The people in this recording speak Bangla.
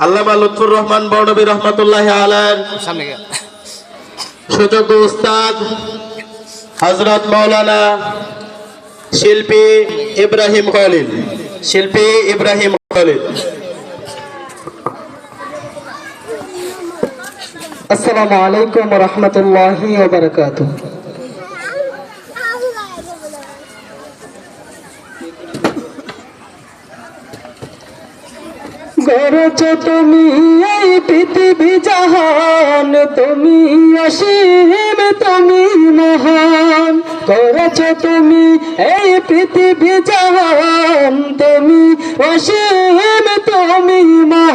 আল্লামা লুৎফুর রহমান বড়নবী রহমাতুল্লাহি আলাইহি সুযোগ্য উস্তাদ হযরত মাওলানা শিল্পী ইব্রাহিম খলিল। আসসালামু আলাইকুম ওয়া রাহমাতুল্লাহি ওয়া বারাকাতুহু। গড়েছ তুমি এই পৃথিবী জাহান, তুমি অসীম তুমি মহান। গড়েছ তুমি এই পৃথিবী জাহান, তুমি অসীম তুমি মহান।